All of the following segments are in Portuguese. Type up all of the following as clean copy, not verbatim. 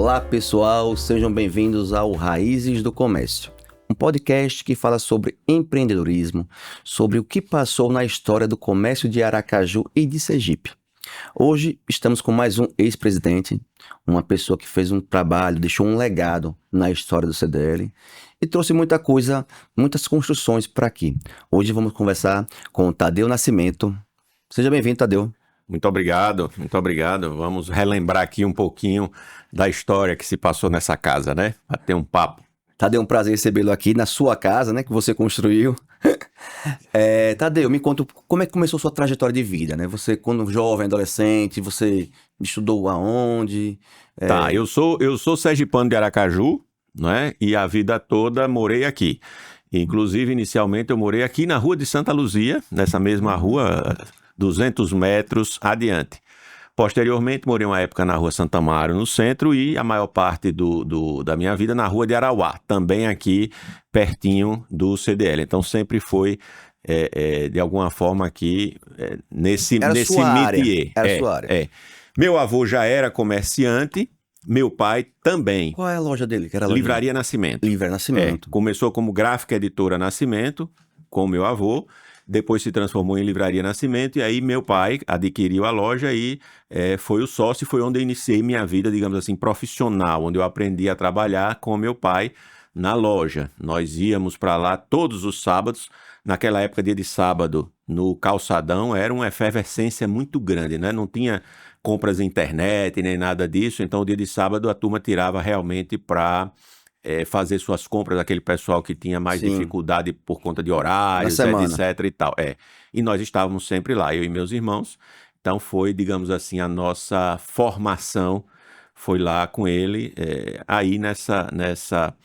Olá pessoal, sejam bem-vindos ao Raízes do Comércio, um podcast que fala sobre empreendedorismo, sobre o que passou na história do comércio de Aracaju e de Sergipe. Hoje estamos com mais um ex-presidente, uma pessoa que fez um trabalho, deixou um legado na história do CDL e trouxe muita coisa, muitas construções para aqui. Hoje vamos conversar com o Tadeu Nascimento. Seja bem-vindo, Tadeu. Muito obrigado, muito obrigado. Vamos relembrar aqui um pouquinho da história que se passou nessa casa, né? Bater um papo. Tadeu, um prazer recebê-lo aqui na sua casa, né? Que você construiu. Tadeu, me conta como é que começou a sua trajetória de vida, né? Você, quando jovem, adolescente, você estudou aonde? Eu sou sergipano de Aracaju, né? E a vida toda morei aqui. Inclusive, inicialmente, eu morei aqui na Rua de Santa Luzia, nessa mesma rua, 200 metros adiante. Posteriormente, morei uma época na Rua Santa Amaro, no centro, e a maior parte da minha vida na Rua de Arauá, também aqui pertinho do CDL. Então, sempre foi, de alguma forma, aqui nesse métier. Era sua área. Meu avô já era comerciante, meu pai também. Qual é a loja dele? Que era a loja Livraria Nascimento. Livraria Nascimento. Começou como gráfica editora Nascimento, com meu avô. Depois se transformou em Livraria Nascimento, e aí meu pai adquiriu a loja e foi o sócio, foi onde eu iniciei minha vida, digamos assim, profissional, onde eu aprendi a trabalhar com meu pai na loja. Nós íamos para lá todos os sábados. Naquela época, dia de sábado, no calçadão, era uma efervescência muito grande, né? Não tinha compras na internet, nem nada disso, então o dia de sábado a turma tirava realmente para fazer suas compras, aquele pessoal que tinha mais dificuldade por conta de horários, etc e tal. E nós estávamos sempre lá, eu e meus irmãos. Então foi, digamos assim, a nossa formação foi lá com ele, aí nessa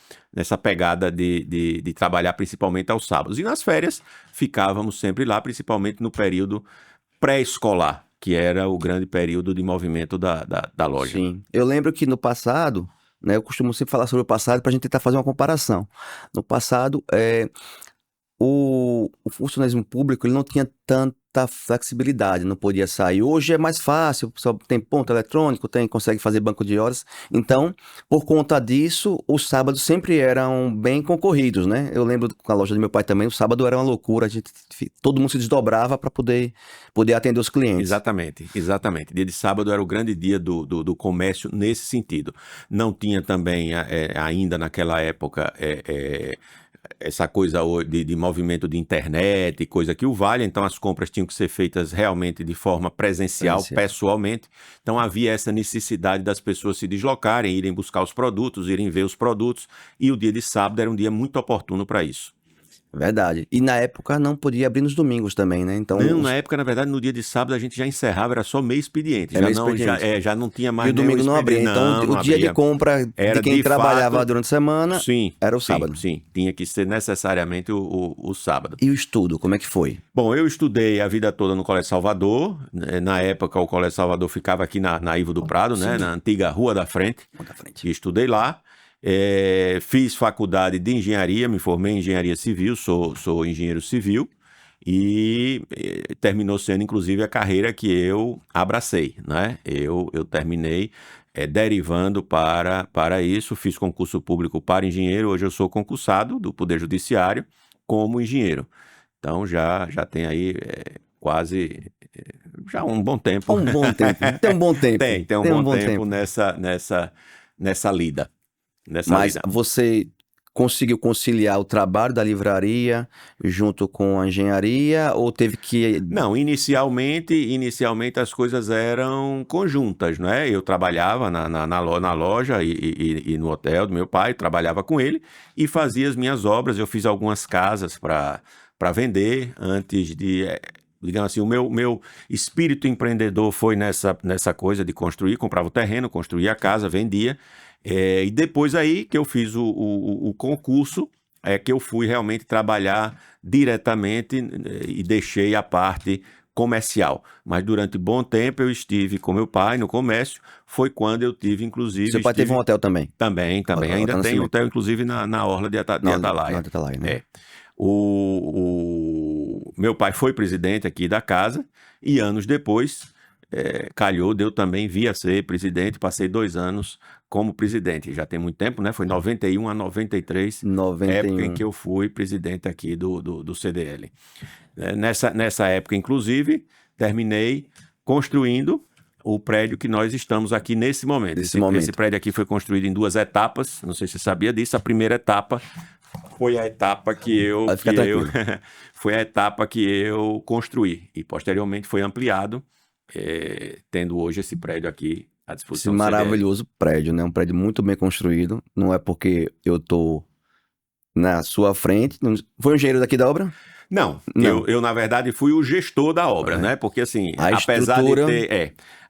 pegada de trabalhar principalmente aos sábados. E nas férias ficávamos sempre lá, principalmente no período pré-escolar, que era o grande período de movimento da loja. Sim, eu lembro que no passado, né, eu costumo sempre falar sobre o passado para a gente tentar fazer uma comparação. No passado, o funcionalismo público ele não tinha tanta flexibilidade, não podia sair. Hoje é mais fácil, o pessoal tem ponto eletrônico, consegue fazer banco de horas. Então, por conta disso, os sábados sempre eram bem concorridos, né? Eu lembro com a loja do meu pai também, o sábado era uma loucura, todo mundo se desdobrava para poder atender os clientes. Exatamente. Dia de sábado era o grande dia do comércio nesse sentido. Não tinha também, ainda naquela época, essa coisa de movimento de internet, coisa que o vale, então as compras tinham que ser feitas realmente de forma presencial, pessoalmente. Então havia essa necessidade das pessoas se deslocarem, irem buscar os produtos, irem ver os produtos, e o dia de sábado era um dia muito oportuno para isso. Verdade. E na época não podia abrir nos domingos também, né? Então, na época, na verdade, no dia de sábado a gente já encerrava, era só meio expediente. Já não tinha mais. E o domingo não abria. Então, o dia de compra de quem trabalhava durante a semana era o sábado. Sim, tinha que ser necessariamente o sábado. E o estudo, como é que foi? Bom, eu estudei a vida toda no Colégio Salvador. Na época, o Colégio Salvador ficava aqui na Ivo do Prado, né? Na antiga Rua da Frente. E estudei lá. Fiz faculdade de engenharia, me formei em engenharia civil, sou engenheiro civil, e terminou sendo inclusive a carreira que eu abracei, né? Eu terminei derivando para isso, fiz concurso público para engenheiro, hoje eu sou concursado do Poder Judiciário como engenheiro. Então já tem aí quase já um bom tempo. Tem um bom tempo. Tem um bom tempo nessa lida. Mas você conseguiu conciliar o trabalho da livraria junto com a engenharia ou teve que... Não, inicialmente as coisas eram conjuntas, né? Eu trabalhava na loja e no hotel do meu pai, trabalhava com ele e fazia as minhas obras. Eu fiz algumas casas para vender antes de... digamos assim, o meu espírito empreendedor foi nessa coisa de construir, comprava o terreno, construía a casa, vendia. E depois aí que eu fiz o concurso, que eu fui realmente trabalhar diretamente e deixei a parte comercial. Mas durante bom tempo eu estive com meu pai no comércio, foi quando eu tive, inclusive... Seu pai teve um hotel também? Também. Ainda tem hotel, inclusive, na Orla de Atalaia. Na Atalaia, né? O meu pai foi presidente aqui da casa e anos depois calhou de eu também vir a ser presidente, passei 2 anos como presidente, já tem muito tempo, né? Foi 91 a 93, 91. época em que eu fui presidente aqui do CDL. Nessa época, inclusive, terminei construindo o prédio que nós estamos aqui nesse momento. Esse prédio aqui foi construído em 2 etapas, não sei se você sabia disso. A primeira etapa foi a etapa foi a etapa que eu construí e posteriormente foi ampliado, tendo hoje esse prédio aqui à disposição. Esse maravilhoso prédio, né? Um prédio muito bem construído. Não é porque eu tô na sua frente. Foi um engenheiro daqui da obra? Não. Eu na verdade fui o gestor da obra, né? Porque assim,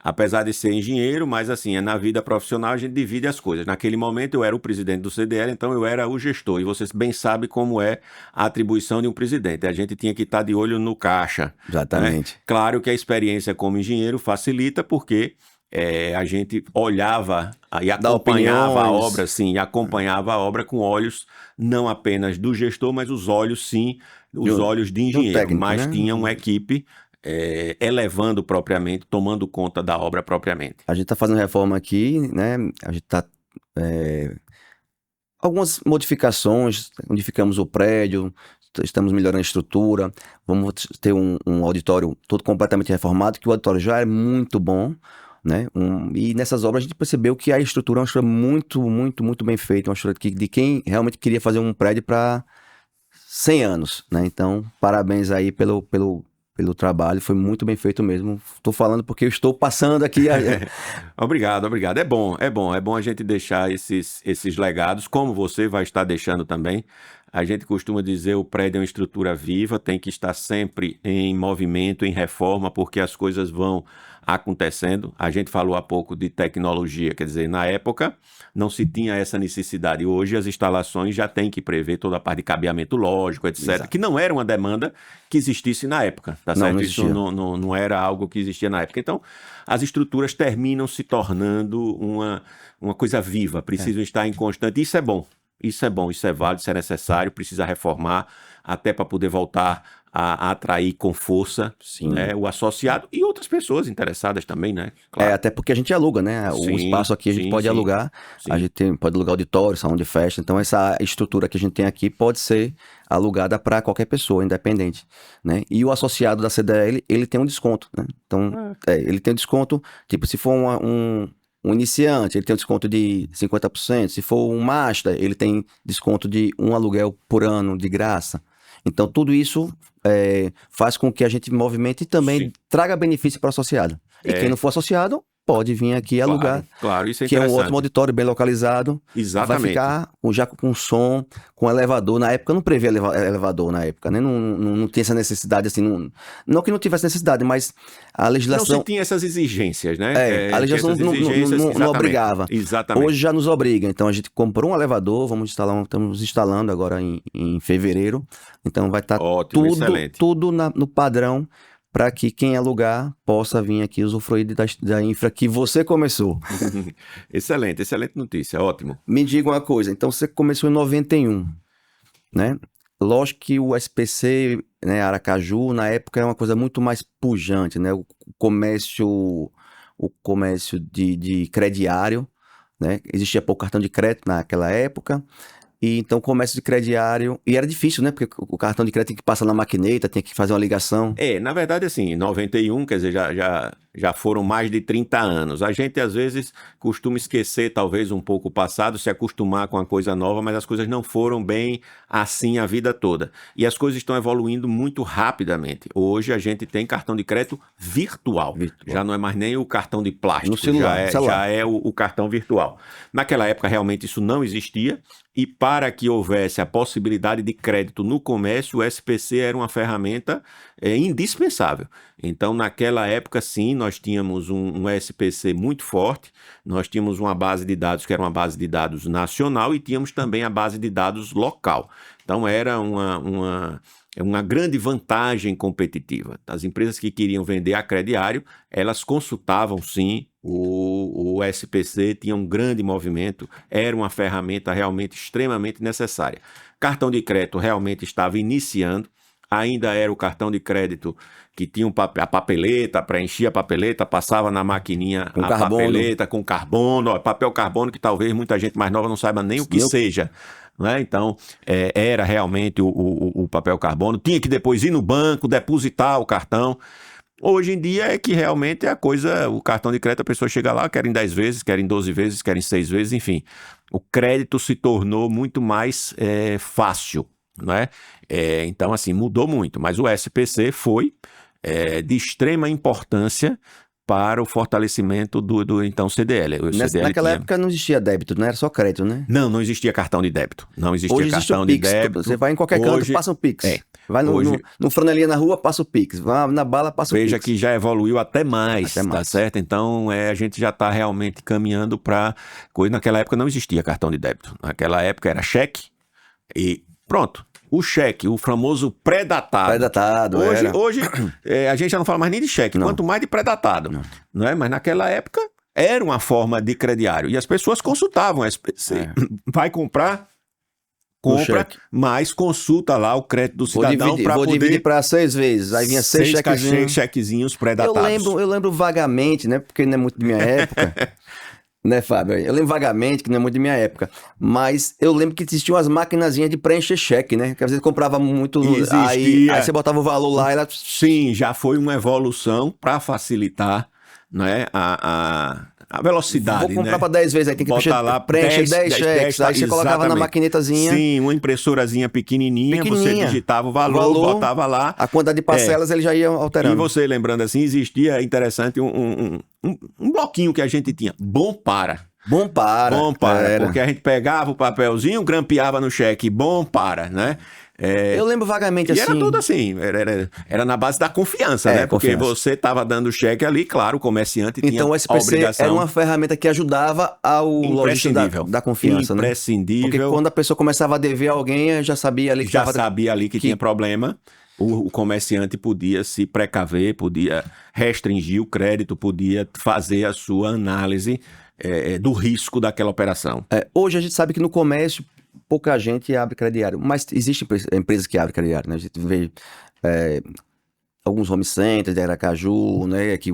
apesar de ser engenheiro, mas assim, na vida profissional a gente divide as coisas. Naquele momento eu era o presidente do CDL, então eu era o gestor. E você bem sabe como é a atribuição de um presidente. A gente tinha que estar de olho no caixa. Exatamente. Né? Claro que a experiência como engenheiro facilita, porque a gente olhava e acompanhava a obra, sim, e acompanhava a obra com olhos não apenas do gestor, mas os olhos, sim, os olhos de engenheiro. Técnico, mas né? tinha uma equipe elevando propriamente, tomando conta da obra propriamente. A gente está fazendo reforma aqui, né? A gente está algumas modificações, modificamos o prédio, estamos melhorando a estrutura, vamos ter um auditório todo completamente reformado, que o auditório já é muito bom, né? E nessas obras a gente percebeu que a estrutura é uma estrutura muito, muito, muito bem feita, uma estrutura de quem realmente queria fazer um prédio para 100 anos, né? Então, parabéns aí pelo trabalho, foi muito bem feito mesmo. Estou falando porque eu estou passando aqui. Obrigado. É bom a gente deixar esses legados, como você vai estar deixando também. A gente costuma dizer o prédio é uma estrutura viva, tem que estar sempre em movimento, em reforma, porque as coisas vão acontecendo. A gente falou há pouco de tecnologia, quer dizer, na época não se tinha essa necessidade. Hoje as instalações já têm que prever toda a parte de cabeamento lógico, etc., Exato. Que não era uma demanda que existisse na época, tá certo? Não Isso não era algo que existia na época. Então, as estruturas terminam se tornando uma coisa viva, precisam estar em constante. Isso é bom, isso é válido, isso é necessário, precisa reformar, até para poder voltar a atrair com força, né, o associado e outras pessoas interessadas também, né? Claro. Até porque a gente aluga, né? O espaço aqui a gente pode alugar, a gente pode alugar auditório, salão de festa, então essa estrutura que a gente tem aqui pode ser alugada para qualquer pessoa, independente, né? E o associado da CDL, ele tem um desconto, né? Então, ele tem um desconto, tipo, se for um iniciante, ele tem um desconto de 50%, se for um master, ele tem desconto de um aluguel por ano de graça. Então, tudo isso faz com que a gente movimente e também traga benefício para o associado. E quem não for associado, pode vir aqui alugar. Claro, isso é que interessante. É um ótimo auditório, bem localizado. Exatamente. Vai ficar já com som, com elevador. Na época, não previa elevador na época, né? Não tinha essa necessidade, assim. Não que não tivesse necessidade, mas a legislação... Não se tinha essas exigências, né? A legislação não obrigava. Exatamente. Hoje já nos obriga. Então, a gente comprou um elevador, estamos instalando agora em fevereiro. Então, vai estar tudo no padrão, para que quem alugar possa vir aqui usufruir da infra que você começou. Excelente notícia, ótimo. Me diga uma coisa, então você começou em 91, né? Lógico que o SPC, né, Aracaju, na época era uma coisa muito mais pujante, né? O comércio de crediário, né? Existia pouco cartão de crédito naquela época. E então, comércio de crediário... E era difícil, né? Porque o cartão de crédito tem que passar na maquineta, tem que fazer uma ligação. Na verdade, assim, em 91, quer dizer, já foram mais de 30 anos. A gente, às vezes, costuma esquecer, talvez, um pouco o passado, se acostumar com a coisa nova, mas as coisas não foram bem assim a vida toda. E as coisas estão evoluindo muito rapidamente. Hoje, a gente tem cartão de crédito virtual. Já não é mais nem o cartão de plástico. No celular. Já é o cartão virtual. Naquela época, realmente, isso não existia. E para que houvesse a possibilidade de crédito no comércio, o SPC era uma ferramenta indispensável. Então, naquela época, sim, nós tínhamos um SPC muito forte, nós tínhamos uma base de dados que era uma base de dados nacional e tínhamos também a base de dados local. Então, era uma grande vantagem competitiva. As empresas que queriam vender a crediário, elas consultavam, sim, o SPC, tinha um grande movimento, era uma ferramenta realmente extremamente necessária. Cartão de crédito realmente estava iniciando, ainda era o cartão de crédito que tinha a papeleta, preenchia a papeleta, passava na maquininha Com a carbono. papeleta com carbono, ó, papel carbono que talvez muita gente mais nova não saiba nem o que seja. Né? Então, era realmente o papel carbono. Tinha que depois ir no banco, depositar o cartão. Hoje em dia é que realmente é a coisa, o cartão de crédito, a pessoa chega lá, querem 10 vezes, querem 12 vezes, querem 6 vezes, enfim. O crédito se tornou muito mais fácil, não é? Então, assim, mudou muito, mas o SPC foi de extrema importância para o fortalecimento do então CDL. Naquela época não existia débito, né? Era só crédito, né? Não existia cartão de débito. Não existia hoje existe cartão o de Pix. débito. Você vai em qualquer canto, passa o Pix. Vai no Franelinha na rua, passa o Pix. Vai na bala, passa o Pix. Veja que já evoluiu até mais, tá certo? Então, a gente já está realmente caminhando para coisa. Naquela época não existia cartão de débito. Naquela época era cheque e pronto. O cheque, o famoso pré-datado. Pré-datado, Hoje a gente já não fala mais nem de cheque, quanto mais de pré-datado. Não é? Mas naquela época era uma forma de crediário. E as pessoas consultavam o SPC. Vai compra, mas consulta lá o crédito do cidadão para poder... dividir para 6 vezes. Aí vinha 6 chequezinhos pré-datados. Eu lembro vagamente, né? Porque não é muito de minha época... Né, Fábio? Eu lembro vagamente, que não é muito de minha época, mas eu lembro que existiam as maquinazinhas de preencher cheque, né? Que às vezes comprava muito, aí você botava o valor lá e ela... Sim, já foi uma evolução para facilitar, né, a velocidade. Vou comprar para 10 vezes, aí tem que preencher 10 cheques, aí você colocava na maquinetazinha. Sim, uma impressorazinha pequenininha, você digitava o valor, botava lá. A quantidade de parcelas ele já ia alterando. E você, lembrando assim, existia, interessante, um bloquinho que a gente tinha, Bom para, porque a gente pegava o papelzinho, grampeava no cheque, bom para, né? Eu lembro vagamente assim. E era tudo assim, era na base da confiança, né? Porque você estava dando cheque ali, claro, o comerciante tinha o SPC obrigação. Era uma ferramenta que ajudava ao lojista da confiança, imprescindível. Né? Porque quando a pessoa começava a dever a alguém, já sabia ali que tinha problema. O comerciante podia se precaver, podia restringir o crédito, podia fazer a sua análise do risco daquela operação. Hoje a gente sabe que no comércio pouca gente abre crediário, mas existem empresas que abrem crediário, né? A gente vê alguns home centers de Aracaju, né? Que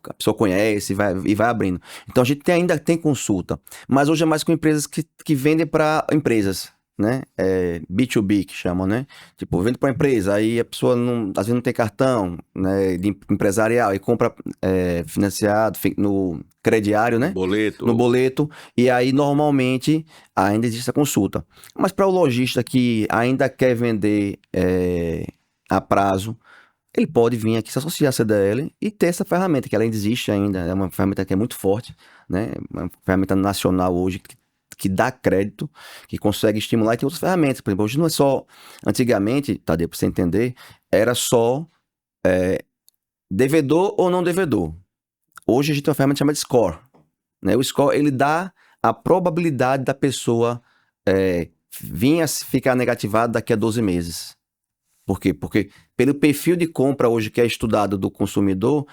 a pessoa conhece e vai abrindo. Então a gente ainda tem consulta, mas hoje é mais com empresas que vendem para empresas, né? B2B que chamam, né? Tipo, vende para empresa, aí a pessoa às vezes não tem cartão, né, de empresarial e compra financiado no crediário, né? No boleto, e aí normalmente ainda existe a consulta. Mas para o lojista que ainda quer vender a prazo, ele pode vir aqui se associar à CDL e ter essa ferramenta, que ela ainda existe ainda, é uma ferramenta que é muito forte, né? Uma ferramenta nacional hoje que dá crédito, que consegue estimular, e tem outras ferramentas. Por exemplo, hoje não é só... Antigamente, Tadeu, para você entender, era só devedor ou não devedor. Hoje a gente tem uma ferramenta chamada Score. Né? O Score, ele dá a probabilidade da pessoa vir a ficar negativada daqui a 12 meses. Por quê? Porque pelo perfil de compra hoje que é estudado do consumidor,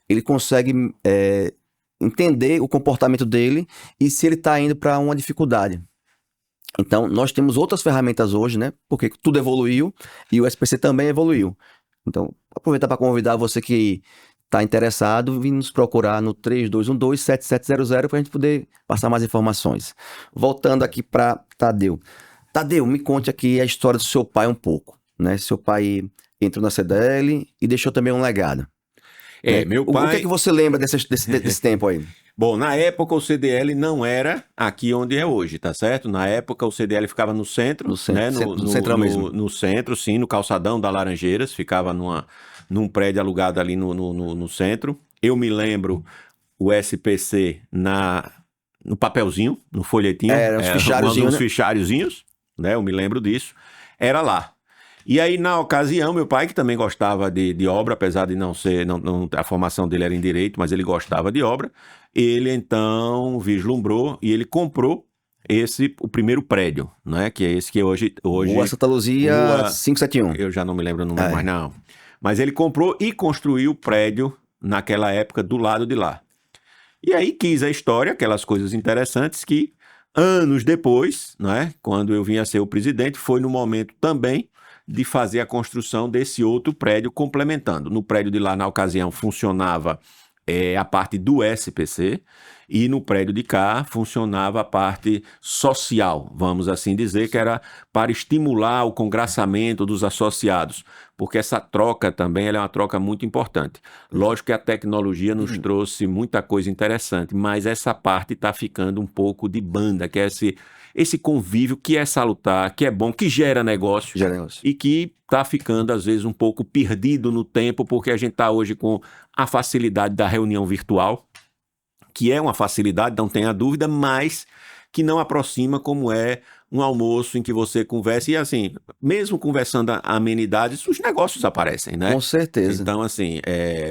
ele consegue... entender o comportamento dele e se ele está indo para uma dificuldade. Então, nós temos outras ferramentas hoje, né? Porque tudo evoluiu e o SPC também evoluiu. Então, aproveitar para convidar você que está interessado, vir nos procurar no 3212-7700 para a gente poder passar mais informações. Voltando aqui para Tadeu. Tadeu, me conte aqui a história do seu pai um pouco, né? Seu pai entrou na CDL e deixou também um legado. Meu pai... O que é que você lembra desse tempo aí? Bom, na época o CDL não era aqui onde é hoje, tá certo? Na época o CDL ficava no centro, no centrão mesmo. No centro, sim, no calçadão da Laranjeiras, ficava num prédio alugado ali no centro. Eu me lembro o SPC no papelzinho, no folhetinho. Uns fichariozinhos, né? Eu me lembro disso. Era lá. E aí, na ocasião, meu pai, que também gostava de obra, apesar de não ser, a formação dele era em direito, mas ele gostava de obra, ele então vislumbrou e ele comprou o primeiro prédio, né? Que é esse que hoje Rua Santa Luzia, Rua 571. Eu já não me lembro o número mais não. Mas ele comprou e construiu o prédio naquela época do lado de lá. E aí quis a história, aquelas coisas interessantes que anos depois, né? Quando eu vim a ser o presidente, foi no momento também de fazer a construção desse outro prédio complementando. No prédio de lá, na ocasião, funcionava a parte do SPC, e no prédio de cá funcionava a parte social, vamos assim dizer, que era para estimular o congraçamento dos associados, porque essa troca também ela é uma troca muito importante. Lógico que a tecnologia nos trouxe muita coisa interessante, mas essa parte está ficando um pouco de banda, que é esse convívio que é salutar, que é bom, que gera negócio, e que está ficando, às vezes, um pouco perdido no tempo, porque a gente está hoje com a facilidade da reunião virtual, que é uma facilidade, não tenha dúvida, mas que não aproxima como é um almoço em que você conversa. E assim, mesmo conversando amenidades, os negócios aparecem, né? Com certeza. Então, assim,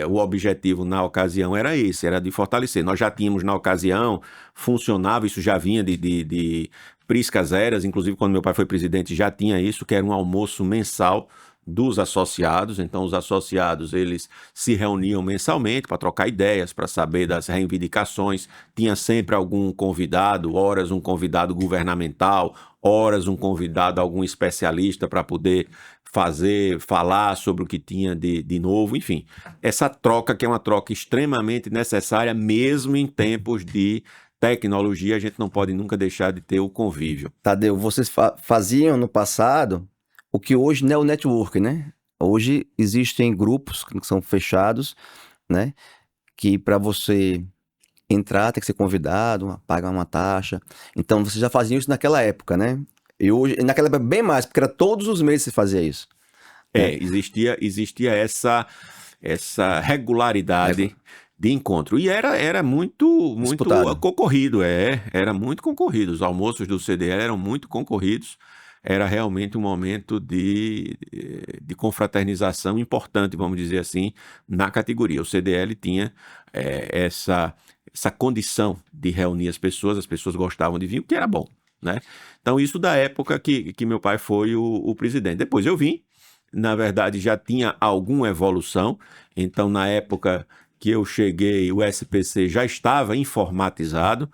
o objetivo na ocasião era esse, era de fortalecer. Nós já tínhamos na ocasião, funcionava, isso já vinha de priscas eras, inclusive quando meu pai foi presidente já tinha isso, que era um almoço mensal dos associados. Então os associados eles se reuniam mensalmente para trocar ideias, para saber das reivindicações, tinha sempre algum convidado, horas um convidado governamental, horas um convidado, algum especialista para poder falar sobre o que tinha de novo, enfim, essa troca que é uma troca extremamente necessária mesmo em tempos de tecnologia, a gente não pode nunca deixar de ter o convívio. Tadeu, vocês faziam no passado o que hoje não é o network, né? Hoje existem grupos que são fechados, né? Que para você entrar tem que ser convidado, pagar uma taxa. Então vocês já faziam isso naquela época, né? E hoje, naquela época bem mais, porque era todos os meses que você fazia isso. Existia essa regularidade de encontro. E era muito concorrido, era muito concorrido. Os almoços do CDL eram muito concorridos. Era realmente um momento de confraternização importante, vamos dizer assim, na categoria. O CDL tinha essa condição de reunir as pessoas gostavam de vir, o que era bom, né? Então, isso da época que meu pai foi o presidente. Depois eu vim, na verdade já tinha alguma evolução, então na época que eu cheguei, o SPC já estava informatizado.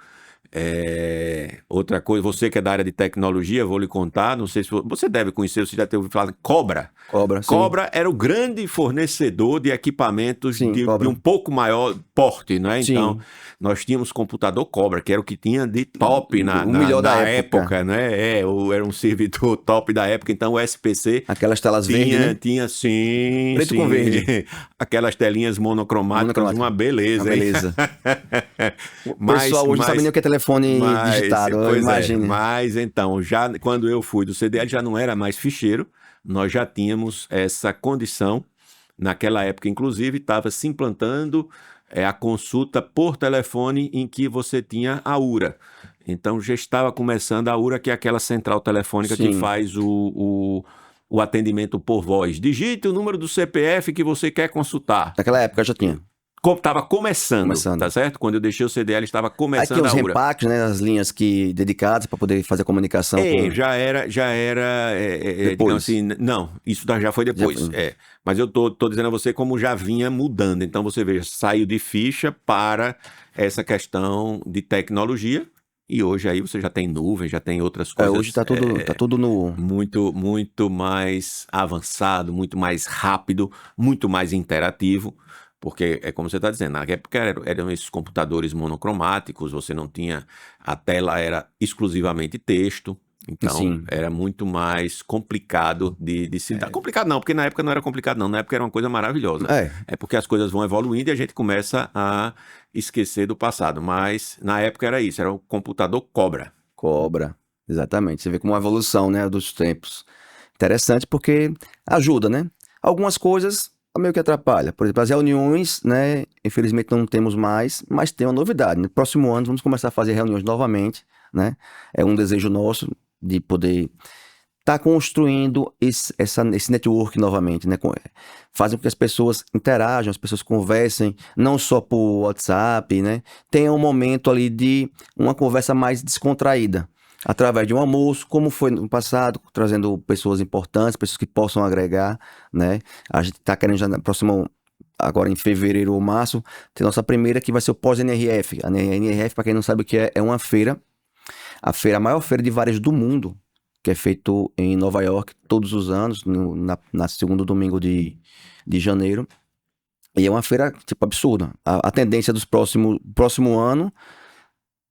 Outra coisa, você que é da área de tecnologia, vou lhe contar, não sei se você deve conhecer, você já teve ouvido falar, Cobra. Cobra era o grande fornecedor de equipamentos de um pouco maior porte, né? Então, nós tínhamos computador Cobra, que era o que tinha de top na época, né? Era um servidor top da época, então o SPC... Aquelas telas verdes, né? Tinha, sim. Preto com verde. Aquelas telinhas monocromáticas, uma beleza. Uma beleza. O pessoal hoje não sabe nem o que é telefone digitado, imagina. Mas então, já quando eu fui do CDL, já não era mais ficheiro, nós já tínhamos essa condição. Naquela época, inclusive, estava se implantando a consulta por telefone em que você tinha a URA. Então, já estava começando a URA, que é aquela central telefônica que faz o atendimento por voz. Digite o número do CPF que você quer consultar. Naquela época já tinha. Estava começando, tá certo? Quando eu deixei o CDL, estava começando a URA. Aí tinha os repacks, né? As linhas dedicadas para poder fazer a comunicação. Já era digamos assim, não, isso já foi depois. Mas eu tô dizendo a você como já vinha mudando. Então você veja, saiu de ficha para essa questão de tecnologia. E hoje aí você já tem nuvem, já tem outras coisas. Hoje tá tudo no... Muito mais avançado, muito mais rápido, muito mais interativo. Porque é como você está dizendo, na época eram esses computadores monocromáticos, você não tinha, a tela era exclusivamente texto, então era muito mais complicado de se dar. Complicado não, porque na época não era complicado não, na época era uma coisa maravilhosa. É porque as coisas vão evoluindo e a gente começa a esquecer do passado, mas na época era isso, era o computador Cobra. Cobra, exatamente, você vê como uma evolução, né, dos tempos. Interessante porque ajuda, né? Algumas coisas... meio que atrapalha. Por exemplo, as reuniões, né? Infelizmente não temos mais, mas tem uma novidade. No próximo ano vamos começar a fazer reuniões novamente, né? É um desejo nosso de poder estar construindo esse network novamente, né? Fazem com que as pessoas interajam, as pessoas conversem, não só por WhatsApp, né? Tenha um momento ali de uma conversa mais descontraída. Através de um almoço, como foi no passado, trazendo pessoas importantes, pessoas que possam agregar, né? A gente está querendo já na próxima, agora em fevereiro ou março, ter nossa primeira que vai ser o pós-NRF. A NRF, para quem não sabe o que é uma feira, a maior feira de varejo do mundo, que é feito em Nova York todos os anos, na segundo domingo de janeiro. E é uma feira, tipo, absurda. A tendência dos próximo ano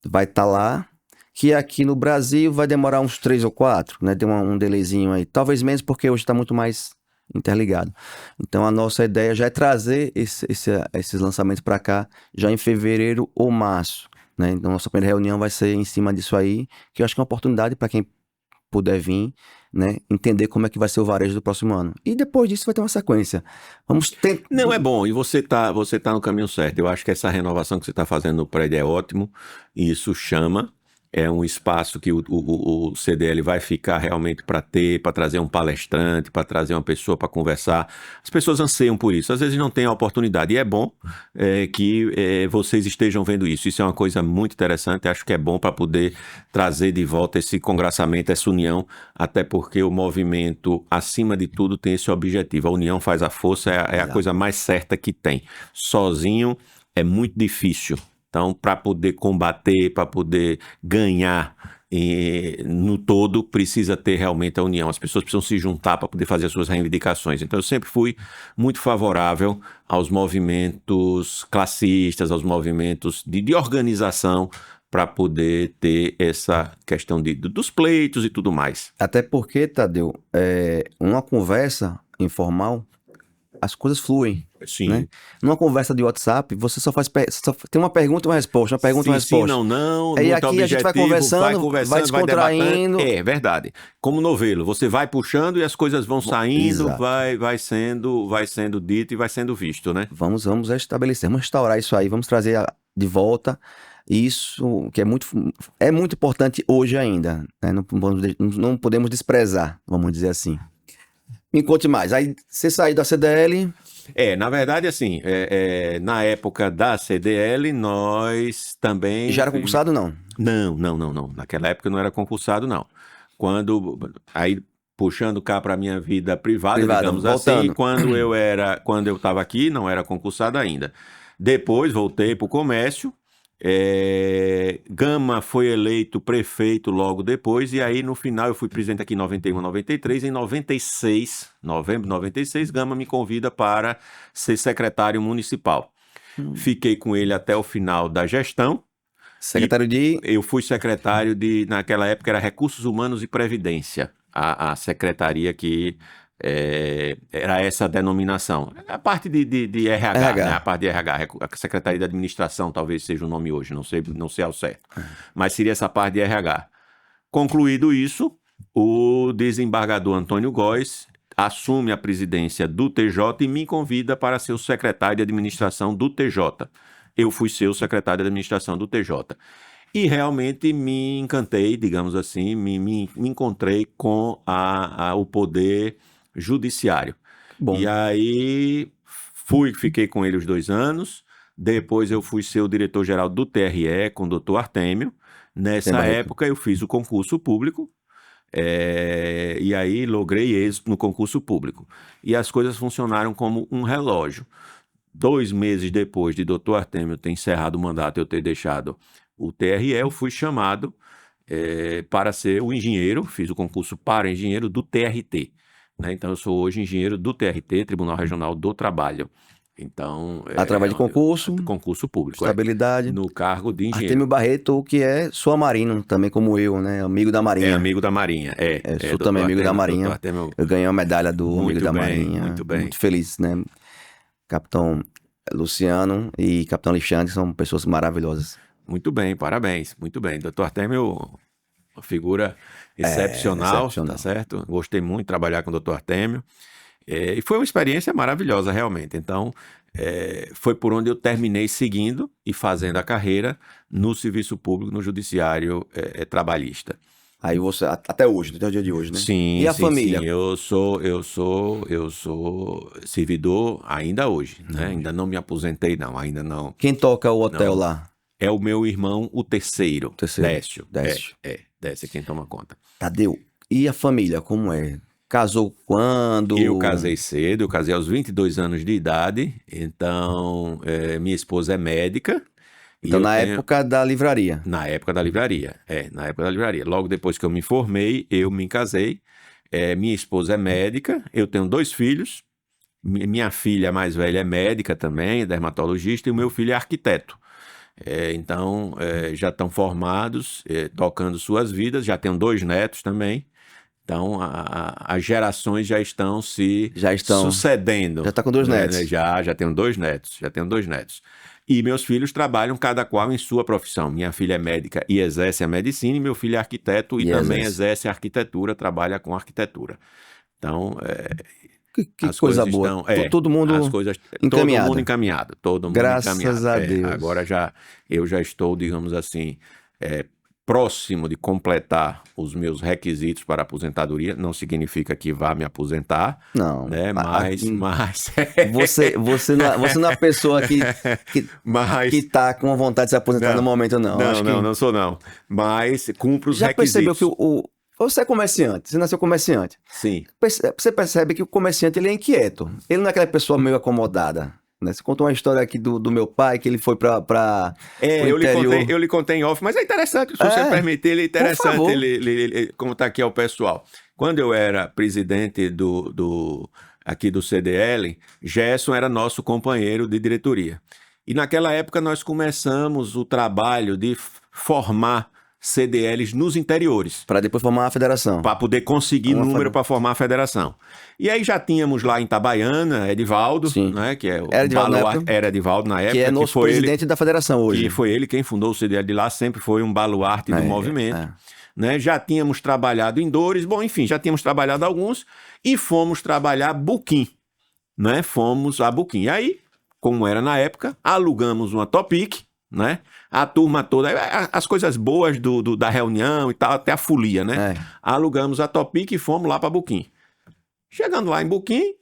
vai estar lá, que aqui no Brasil vai demorar uns 3 ou 4, né? Tem um delayzinho aí. Talvez menos, porque hoje está muito mais interligado. Então, a nossa ideia já é trazer esses lançamentos para cá, já em fevereiro ou março, né? Então, nossa primeira reunião vai ser em cima disso aí, que eu acho que é uma oportunidade para quem puder vir, né, entender como é que vai ser o varejo do próximo ano. E depois disso vai ter uma sequência. Vamos ter... Não, é bom, e você tá no caminho certo. Eu acho que essa renovação que você está fazendo no prédio é ótimo, e isso chama. É um espaço que o CDL vai ficar realmente para trazer um palestrante, para trazer uma pessoa para conversar. As pessoas anseiam por isso, às vezes não tem a oportunidade. E é bom que vocês estejam vendo isso. Isso é uma coisa muito interessante, acho que é bom para poder trazer de volta esse congraçamento, essa união, até porque o movimento, acima de tudo, tem esse objetivo. A união faz a força, é a coisa mais certa que tem. Sozinho é muito difícil. Então, para poder combater, para poder ganhar no todo, precisa ter realmente a união. As pessoas precisam se juntar para poder fazer as suas reivindicações. Então, eu sempre fui muito favorável aos movimentos classistas, aos movimentos de organização, para poder ter essa questão dos pleitos e tudo mais. Até porque, Tadeu, uma conversa informal, as coisas fluem. Sim. Né? Numa conversa de WhatsApp, você só tem uma pergunta e uma resposta, uma pergunta e uma resposta. Sim, não. E aqui objetivo, a gente vai conversando, vai descontraindo. É verdade. Como novelo, você vai puxando e as coisas vão saindo, vai sendo dito e vai sendo visto, né? Vamos estabelecer, vamos restaurar isso aí, vamos trazer de volta isso que é muito importante hoje ainda, né? Não podemos desprezar, vamos dizer assim. Me conte mais. Aí você saiu da CDL... Na verdade, assim, na época da CDL, nós também... Já era concursado, não? Não. Naquela época eu não era concursado, não. Aí, puxando cá para a minha vida privada, digamos voltando. Assim, quando eu estava aqui, não era concursado ainda. Depois, voltei para o comércio. Gama foi eleito prefeito logo depois, e aí no final eu fui presidente aqui em 91, 93, em 96, novembro de 96, Gama me convida para ser secretário municipal. Fiquei com ele até o final da gestão. Secretário de... Eu fui secretário naquela época era Recursos Humanos e Previdência, a secretaria que... era essa a denominação. A parte de RH, né? A parte de RH, a Secretaria de Administração talvez seja o nome hoje, não sei ao certo. Mas seria essa parte de RH. Concluído isso, o desembargador Antônio Góes assume a presidência do TJ e me convida para ser o secretário de Administração do TJ. Eu fui ser o secretário de Administração do TJ. E realmente me encantei, digamos assim, me encontrei com o poder judiciário. Bom. E aí fiquei com ele os 2 anos, depois eu fui ser o diretor-geral do TRE com o doutor Artêmio. Nessa época eu fiz o concurso público, e aí logrei êxito no concurso público. E as coisas funcionaram como um relógio. 2 meses depois de doutor Artêmio ter encerrado o mandato e eu ter deixado o TRE, eu fui chamado para ser o engenheiro, fiz o concurso para engenheiro do TRT. Né? Então, eu sou hoje engenheiro do TRT, Tribunal Regional do Trabalho. Então, através de concurso público. Estabilidade. No cargo de engenheiro. Artêmio Barreto, que é sua marinho, também como eu, né? Amigo da Marinha. Amigo da Marinha, sou também amigo da Marinha. Eu ganhei uma medalha do amigo da Marinha. Muito bem. Muito feliz, né? Capitão Luciano e Capitão Alexandre são pessoas maravilhosas. Muito bem, parabéns. Muito bem. Doutor Artêmio, uma figura excepcional, tá certo? Gostei muito de trabalhar com o doutor Artêmio. E foi uma experiência maravilhosa, realmente. Então, foi por onde eu terminei seguindo e fazendo a carreira no serviço público, no judiciário trabalhista. Aí você, até hoje, até o dia de hoje, né? Sim. E a família? Sim. Eu sou servidor ainda hoje, né? Ainda não me aposentei, não, ainda não. Quem toca o hotel lá? É o meu irmão, o terceiro. Décio. Décio é quem toma conta. Tadeu, e a família, como é? Casou quando? Eu casei cedo, eu casei aos 22 anos de idade, então minha esposa é médica Então, na época da livraria. Na época da livraria, na época da livraria. Logo depois que eu me formei, eu me casei. Minha esposa é médica, eu tenho 2 filhos. Minha filha mais velha é médica também, é dermatologista, e o meu filho é arquiteto. Então, já estão formados, tocando suas vidas, já tenho 2 netos também. Então, as gerações já estão sucedendo. Já está com 2 netos. Já tenho 2 netos. E meus filhos trabalham cada qual em sua profissão. Minha filha é médica e exerce a medicina, e meu filho é arquiteto e também exerce a arquitetura, trabalha com arquitetura. Então, que coisa boa. Todo mundo encaminhado. Graças a Deus. Agora eu já estou, digamos assim, próximo de completar os meus requisitos para aposentadoria. Não significa que vá me aposentar. Não. Né? Mas você não é a pessoa que está com vontade de se aposentar no momento, não. Não sou não. Mas cumpro os requisitos. Já percebeu que você é comerciante, você nasceu comerciante. Sim. Você percebe que o comerciante ele é inquieto. Ele não é aquela pessoa meio acomodada. Né? Você contou uma história aqui do meu pai, que ele foi para eu lhe contei em off, mas é interessante, se você permitir, ele é interessante, ele como está aqui ao pessoal. Quando eu era presidente aqui do CDL, Gerson era nosso companheiro de diretoria. E naquela época nós começamos o trabalho de formar CDLs nos interiores. Para depois formar a federação. Para poder conseguir número para formar a federação. E aí já tínhamos lá em Itabaiana, Edivaldo, né, que é o era Edivaldo na época. Que é nosso presidente da federação hoje. Que foi ele quem fundou o CDL de lá, sempre foi um baluarte do movimento. Né? Já tínhamos trabalhado em Dores, enfim, já tínhamos trabalhado alguns e fomos trabalhar Buquim. Né? Fomos a Buquim. E aí, como era na época, alugamos uma Topic, né? A turma toda, as coisas boas da reunião e tal, até a folia, né? Alugamos a Topic e fomos lá para Buquim. Chegando lá em Buquim,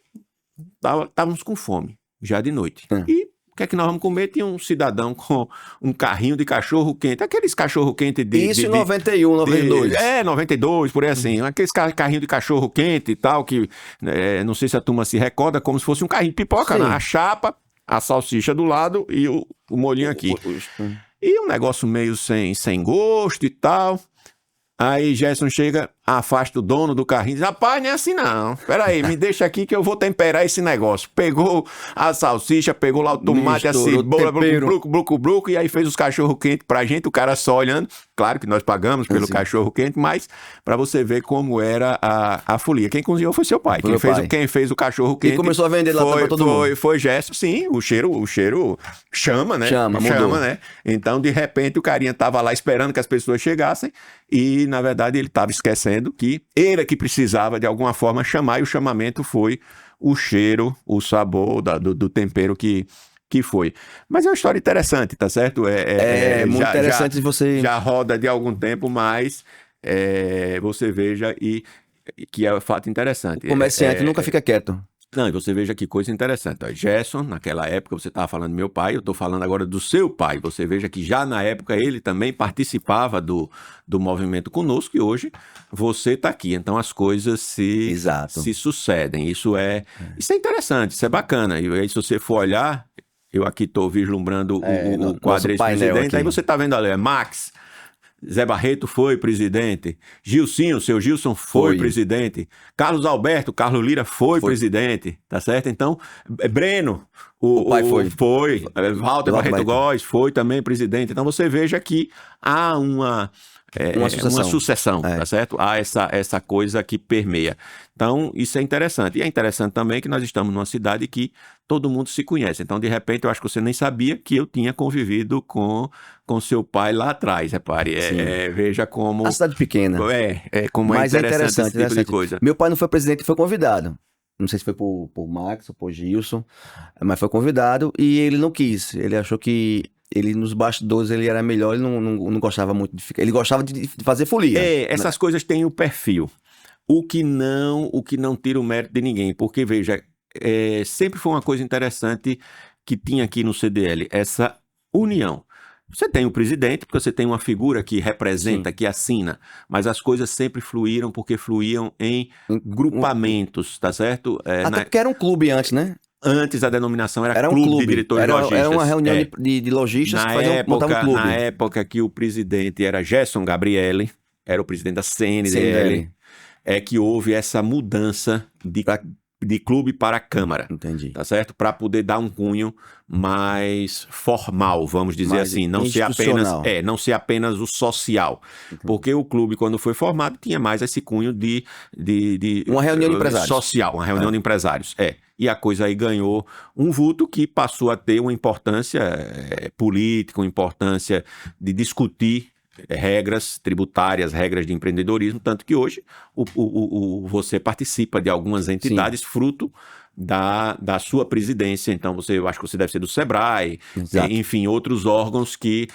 estávamos com fome, já de noite. E o que é que nós vamos comer? Tinha um cidadão com um carrinho de cachorro-quente, aqueles cachorro-quente Isso em 91, 92. 92, por aí assim. Aqueles carrinho de cachorro-quente e tal, que não sei se a turma se recorda, como se fosse um carrinho de pipoca, né? A chapa, a salsicha do lado e o molhinho aqui. E um negócio meio sem gosto e tal. Aí Gerson chega, afasta o dono do carrinho e diz: rapaz, não é assim não. Peraí, me deixa aqui que eu vou temperar esse negócio. Pegou a salsicha, pegou lá o tomate, a cebola, bruco, e aí fez os cachorro-quente pra gente, o cara só olhando. Claro que nós pagamos pelo cachorro-quente, mas pra você ver como era a folia. Quem cozinhou foi seu pai. Quem fez o cachorro-quente. E começou a vender lá pra todo mundo. Foi Gerson, sim. O cheiro chama, né? Chama, né? Então, de repente, o carinha tava lá esperando que as pessoas chegassem e, na verdade, ele tava esquecendo que ele é que precisava, de alguma forma, chamar, e o chamamento foi o cheiro, o sabor do tempero que foi. Mas é uma história interessante, tá certo? Muito interessante você... Já roda de algum tempo, mas você veja que é um fato interessante. O comerciante nunca fica quieto. Não, e você veja que coisa interessante. Gerson, naquela época, você estava falando do meu pai, eu estou falando agora do seu pai. Você veja que já na época ele também participava do movimento conosco, e hoje você está aqui. Então as coisas se sucedem. Isso é interessante, isso é bacana. E aí, se você for olhar, eu aqui estou vislumbrando o quadro ex-presidente, aí você está vendo ali, Max, Zé Barreto foi presidente, Gilcinho, seu Gilson foi presidente, Carlos Alberto, Carlos Lira foi presidente, tá certo? Então, Breno, o pai foi, Walter Barreto Góes foi também presidente. Então você veja que há uma sucessão, tá certo? Há essa coisa que permeia. Então, isso é interessante. E é interessante também que nós estamos numa cidade que todo mundo se conhece. Então, de repente, eu acho que você nem sabia que eu tinha convivido com seu pai lá atrás, repare. Veja como... A cidade pequena. Como é interessante esse tipo de coisa. Meu pai não foi presidente, foi convidado. Não sei se foi por Max ou por Gilson, mas foi convidado e ele não quis. Ele achou que ele nos bastidores ele era melhor, ele não gostava muito de ficar. Ele gostava de fazer folia. Essas coisas têm o perfil. O que não tira o mérito de ninguém. Porque, veja, sempre foi uma coisa interessante que tinha aqui no CDL, essa união. Você tem o presidente, porque você tem uma figura que representa, que assina, mas as coisas sempre fluíram porque fluíam em grupamentos, tá certo? Até porque era um clube antes, né? Antes a denominação era Era um Clube clube. de Diretores Era Lojistas. uma reunião de lojistas que montavam um clube. Na época que o presidente era Gerson Gabrielli, era o presidente da CNDL, é que houve essa mudança de clube para Câmara. Entendi. Tá certo? Para poder dar um cunho mais formal, vamos dizer Mais assim, não ser apenas o social. Porque o clube, quando foi formado, tinha mais esse cunho de uma reunião de empresários. Social, uma reunião de empresários. E a coisa aí ganhou um vulto que passou a ter uma importância política, uma importância de discutir regras tributárias, regras de empreendedorismo, tanto que hoje você participa de algumas entidades fruto da sua presidência. Então, eu acho que você deve ser do Sebrae, enfim, outros órgãos que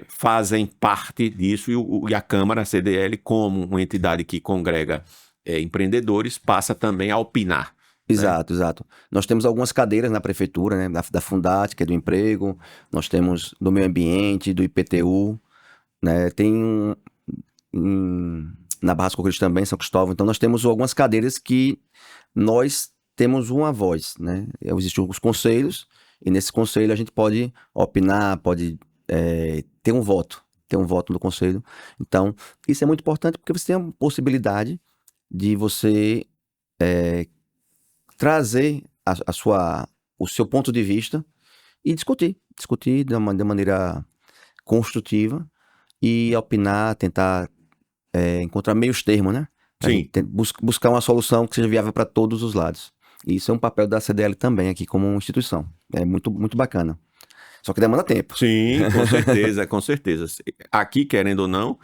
fazem parte disso, e a Câmara, a CDL, como uma entidade que congrega empreendedores, passa também a opinar. Exato, exato. Nós temos algumas cadeiras na prefeitura, né, da Fundat, que é do emprego, nós temos do meio ambiente, do IPTU, né, tem na Barra dos Coqueiros também, São Cristóvão. Então nós temos algumas cadeiras que nós temos uma voz, né? Existem os conselhos, e nesse conselho a gente pode opinar, pode ter um voto no conselho. Então isso é muito importante porque você tem a possibilidade de você trazer o seu ponto de vista e discutir de maneira construtiva e opinar, tentar encontrar meios termos, né? Sim. Buscar uma solução que seja viável para todos os lados. E isso é um papel da CDL também aqui como instituição. É muito, muito bacana. Só que demanda tempo. Sim, com certeza, com certeza. Aqui, querendo ou não,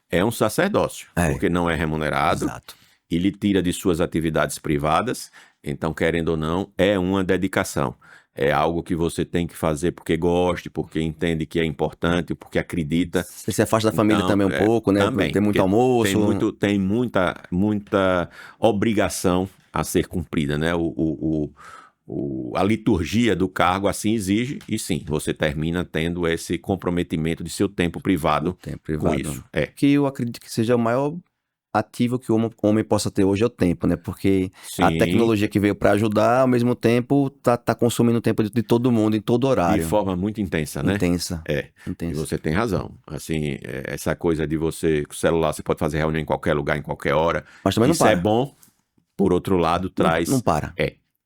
é um sacerdócio, porque não é remunerado. Exato. E lhe tira de suas atividades privadas. Então, querendo ou não, é uma dedicação. É algo que você tem que fazer porque gosta, porque entende que é importante, porque acredita. Você se afasta da família também um pouco, né? Também. Tem muito almoço. Tem muita obrigação a ser cumprida, né? A liturgia do cargo assim exige, e sim, você termina tendo esse comprometimento de seu tempo privado, com isso. Que eu acredito que seja o maior ativo que o homem possa ter hoje é o tempo, né? Porque a tecnologia que veio para ajudar, ao mesmo tempo, tá consumindo o tempo de todo mundo, em todo horário. De forma muito intensa, né? Intensa. E você tem razão. Assim, essa coisa de você, com o celular, você pode fazer reunião em qualquer lugar, em qualquer hora. Mas também isso não para. É bom, por outro lado, traz... Não para.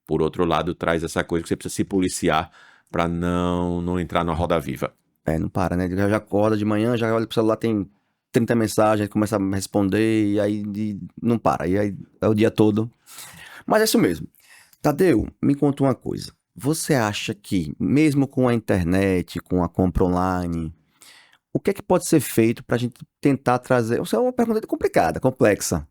Por outro lado, traz essa coisa que você precisa se policiar para não entrar na roda viva. Não para, né? Já acorda de manhã, já olha pro celular, tem 30 mensagens, começa a responder, e aí não para, e aí é o dia todo. Mas é isso mesmo. Tadeu, me conta uma coisa. Você acha que, mesmo com a internet, com a compra online, o que é que pode ser feito para a gente tentar trazer... Isso é uma pergunta complicada, complexa.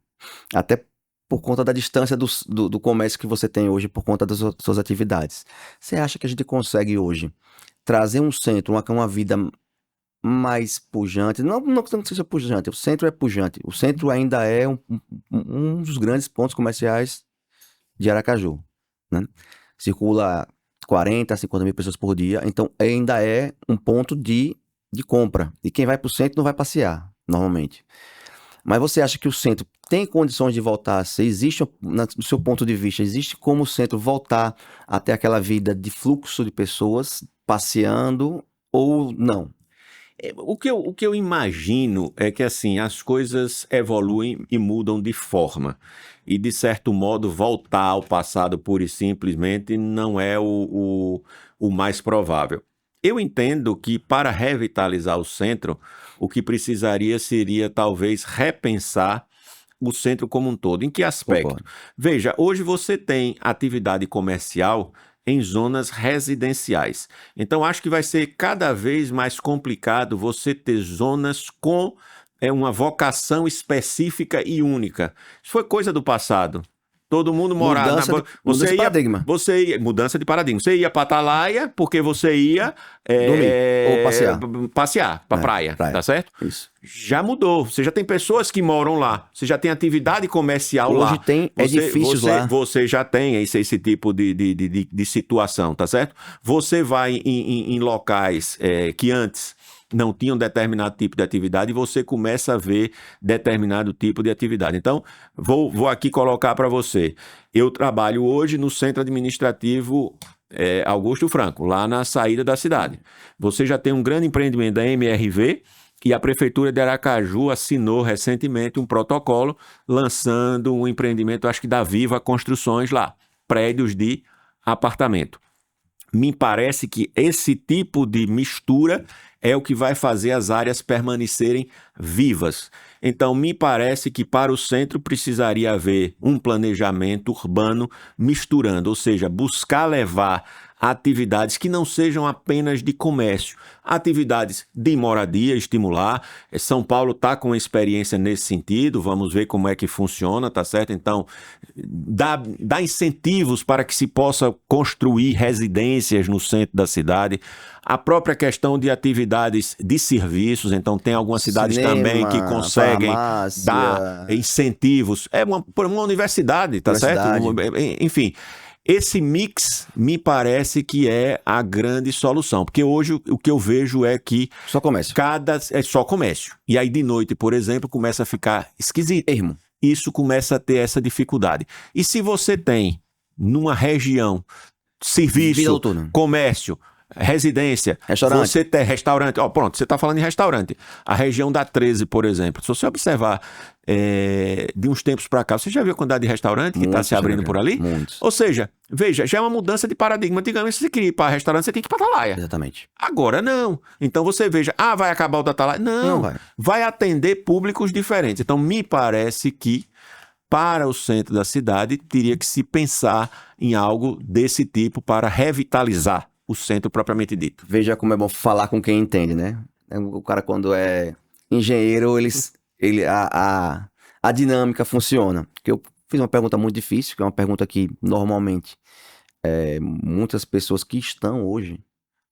Até por conta da distância do comércio que você tem hoje, por conta das suas atividades. Você acha que a gente consegue hoje trazer um centro, uma vida mais pujante? Não que seja pujante, o centro é pujante. O centro ainda é um dos grandes pontos comerciais de Aracaju, né? Circula 40 a 50 mil pessoas por dia, então ainda é um ponto de compra. E quem vai para o centro não vai passear, normalmente. Mas você acha que o centro tem condições de voltar a ser? Existe, no seu ponto de vista, existe como o centro voltar a ter aquela vida de fluxo de pessoas passeando ou não? O que eu imagino é que assim, as coisas evoluem e mudam de forma. E, de certo modo, voltar ao passado pura e simplesmente não é o mais provável. Eu entendo que, para revitalizar o centro, o que precisaria seria, talvez, repensar o centro como um todo. Em que aspecto? Concordo. Veja, hoje você tem atividade comercial em zonas residenciais. Então, acho que vai ser cada vez mais complicado você ter zonas com uma vocação específica e única. Isso foi coisa do passado. Todo mundo morava... Mudança de paradigma. Mudança de paradigma. Você ia para Atalaia porque você ia... dormir ou passear para praia, tá certo? Isso. Já mudou. Você já tem pessoas que moram lá. Você já tem atividade comercial lá. Hoje tem edifícios lá. Você já tem esse tipo de situação, tá certo? Você vai em locais que antes não tinham determinado tipo de atividade e você começa a ver determinado tipo de atividade. Então, vou aqui colocar para você. Eu trabalho hoje no Centro Administrativo Augusto Franco, lá na saída da cidade. Você já tem um grande empreendimento da MRV e a Prefeitura de Aracaju assinou recentemente um protocolo lançando um empreendimento, acho que da Viva Construções lá, prédios de apartamento. Me parece que esse tipo de mistura é o que vai fazer as áreas permanecerem vivas. Então, me parece que para o centro precisaria haver um planejamento urbano misturando, ou seja, buscar levar atividades que não sejam apenas de comércio, atividades de moradia, estimular. São Paulo está com experiência nesse sentido, vamos ver como é que funciona, tá certo? Então, dá incentivos para que se possa construir residências no centro da cidade. A própria questão de atividades de serviços, então tem algumas cidades também que conseguem dar incentivos. É uma universidade, tá certo? Enfim, esse mix me parece que é a grande solução, porque hoje o que eu vejo é que só comércio. É só comércio. E aí de noite, por exemplo, começa a ficar esquisito. Irmão. Isso começa a ter essa dificuldade. E se você tem numa região serviço, comércio, residência, restaurante. Você tem restaurante, pronto, você está falando em restaurante. A região da 13, por exemplo, se você observar de uns tempos para cá, você já viu a quantidade de restaurante que está se abrindo por ali? Muitos. Ou seja, veja, já é uma mudança de paradigma. Antigamente, se você queria ir para restaurante, você tem que ir para Atalaia. Exatamente. Agora não. Então você veja, vai acabar o da Atalaia? Não vai atender públicos diferentes. Então me parece que para o centro da cidade teria que se pensar em algo desse tipo para revitalizar o centro propriamente dito. Veja como é bom falar com quem entende, né? O cara, quando é engenheiro, a dinâmica funciona. Porque eu fiz uma pergunta muito difícil, que é uma pergunta que normalmente muitas pessoas que estão hoje,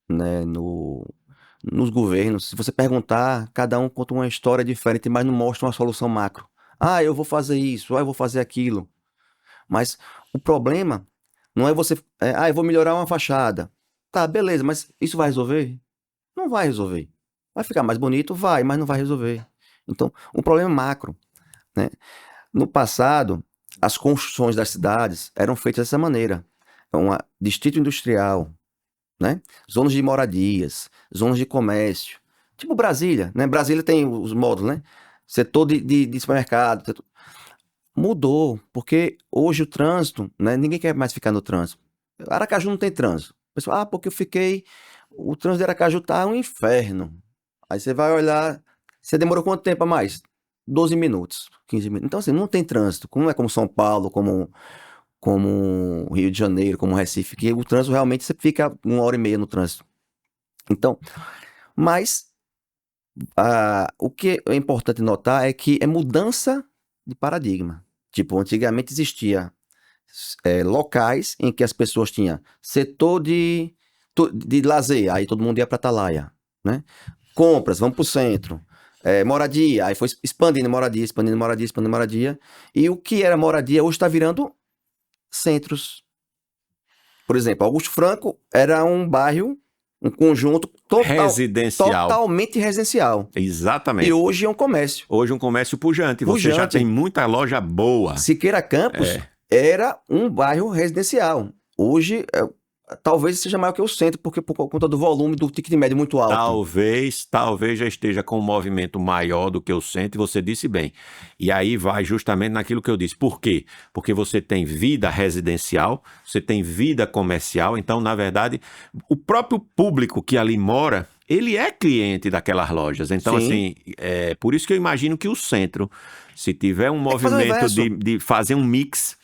né, nos governos, se você perguntar, cada um conta uma história diferente, mas não mostra uma solução macro. Eu vou fazer isso, eu vou fazer aquilo. Mas o problema não é você... eu vou melhorar uma fachada. Tá, beleza, mas isso vai resolver? Não vai resolver. Vai ficar mais bonito? Vai, mas não vai resolver. Então, um problema macro, né? No passado, as construções das cidades eram feitas dessa maneira. Distrito industrial, né? Zonas de moradias, zonas de comércio. Tipo Brasília, né? Brasília tem os módulos, né? Setor de supermercado. Mudou, porque hoje o trânsito, né? Ninguém quer mais ficar no trânsito. Aracaju não tem trânsito. Pessoal, porque o trânsito de Aracaju tá um inferno. Aí você vai olhar, você demorou quanto tempo a mais? 12 minutos, 15 minutos. Então, assim, não tem trânsito. Não é como São Paulo, como Rio de Janeiro, como Recife, que o trânsito realmente você fica 1h30 no trânsito. Então, mas o que é importante notar é que é mudança de paradigma. Tipo, antigamente existia locais em que as pessoas tinham setor de lazer, aí todo mundo ia para Atalaia, né? Compras, vamos para o centro. Moradia, aí foi expandindo moradia. E o que era moradia hoje está virando centros. Por exemplo, Augusto Franco era um bairro, um conjunto totalmente residencial. Exatamente. E hoje é um comércio. Hoje um comércio pujante. Você já tem muita loja boa. Siqueira Campos era um bairro residencial. Hoje, talvez seja maior que o centro, porque por conta do volume do ticket médio muito alto. Talvez já esteja com um movimento maior do que o centro, e você disse bem. E aí vai justamente naquilo que eu disse. Por quê? Porque você tem vida residencial, você tem vida comercial, então, na verdade, o próprio público que ali mora, ele é cliente daquelas lojas. Então, assim, por isso que eu imagino que o centro, se tiver um movimento de fazer um mix,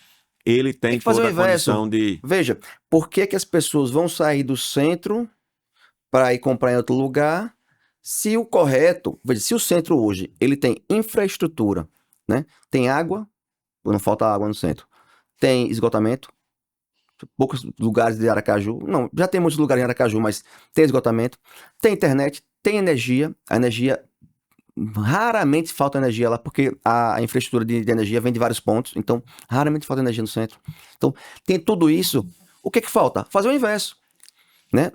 ele tem toda a condição de... Veja, por que as pessoas vão sair do centro para ir comprar em outro lugar, se o correto... Veja, se o centro hoje, ele tem infraestrutura, né? Tem água, não falta água no centro. Tem esgotamento, poucos lugares de Aracaju... Não, já tem muitos lugares em Aracaju, mas tem esgotamento. Tem internet, tem energia. A energia... Raramente falta energia lá, porque a infraestrutura de energia vem de vários pontos, então raramente falta energia no centro. Então, tem tudo isso. O que falta? Fazer o inverso, né?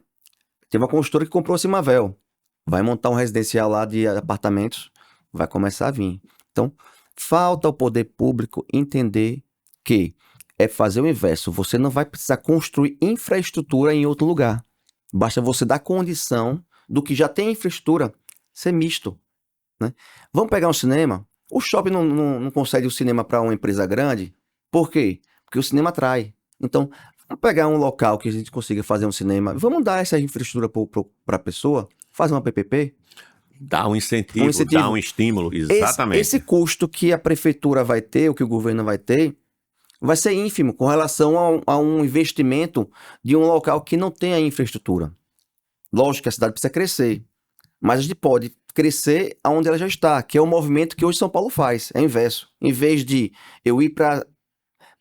Teve uma construtora que comprou a Cimavel. vai montar um residencial lá de apartamentos, vai começar a vir. Então, falta ao poder público entender que é fazer o inverso. Você não vai precisar construir infraestrutura em outro lugar. Basta você dar condição do que já tem infraestrutura ser misto, né? Vamos pegar um cinema. O shopping não concede o cinema para uma empresa grande. Por quê? Porque o cinema atrai. Então, vamos pegar um local que a gente consiga fazer um cinema. Vamos dar essa infraestrutura para a pessoa, fazer uma PPP. Dá um incentivo, dá um estímulo, exatamente. Esse custo que a prefeitura vai ter, o que o governo vai ter, vai ser ínfimo com relação a um investimento de um local que não tem a infraestrutura. Lógico que a cidade precisa crescer, mas a gente pode crescer aonde ela já está, que é o movimento que hoje São Paulo faz, é o inverso. Em vez de eu ir para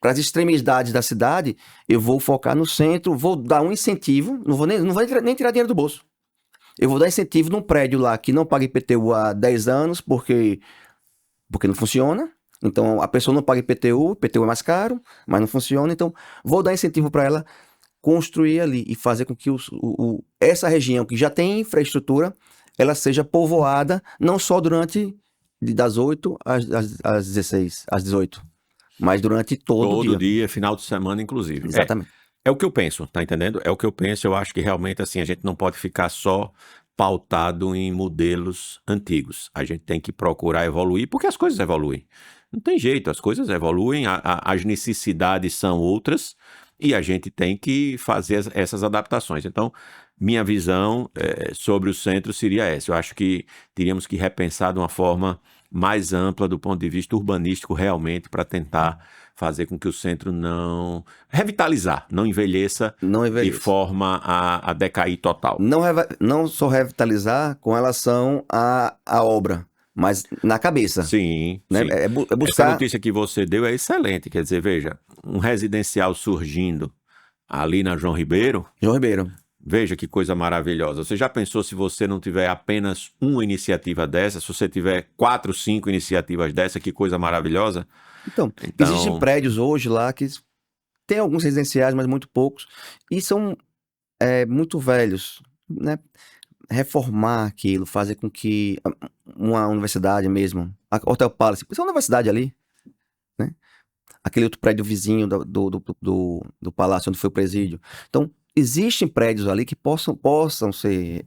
as extremidades da cidade, eu vou focar no centro, vou dar um incentivo, não vou nem tirar dinheiro do bolso. Eu vou dar incentivo num prédio lá que não paga IPTU há 10 anos, porque não funciona. Então, a pessoa não paga IPTU é mais caro, mas não funciona. Então, vou dar incentivo para ela construir ali e fazer com que essa região que já tem infraestrutura, ela seja povoada, não só durante das 8 às 16, às 18, mas durante todo dia. Todo dia, final de semana, inclusive. Exatamente. É o que eu penso, tá entendendo? É o que eu penso. Eu acho que realmente, assim, a gente não pode ficar só pautado em modelos antigos. A gente tem que procurar evoluir, porque as coisas evoluem. Não tem jeito, as coisas evoluem, as necessidades são outras e a gente tem que fazer essas adaptações. Então, minha visão sobre o centro seria essa. Eu acho que teríamos que repensar de uma forma mais ampla do ponto de vista urbanístico realmente para tentar fazer com que o centro não revitalizar, não envelheça de forma a decair total. Não só revitalizar com relação à obra, mas na cabeça. Sim, né? sim. É buscar... Essa notícia que você deu é excelente. Quer dizer, veja, um residencial surgindo ali na João Ribeiro. Veja que coisa maravilhosa. Você já pensou se você não tiver apenas uma iniciativa dessa, se você tiver 4, 5 iniciativas dessa, que coisa maravilhosa? Então, existem prédios hoje lá que tem alguns residenciais, mas muito poucos, e são muito velhos, né? Reformar aquilo, fazer com que uma universidade mesmo, a Hotel Palace, é uma universidade ali, né? Aquele outro prédio vizinho do palácio onde foi o presídio. Então, existem prédios ali que possam ser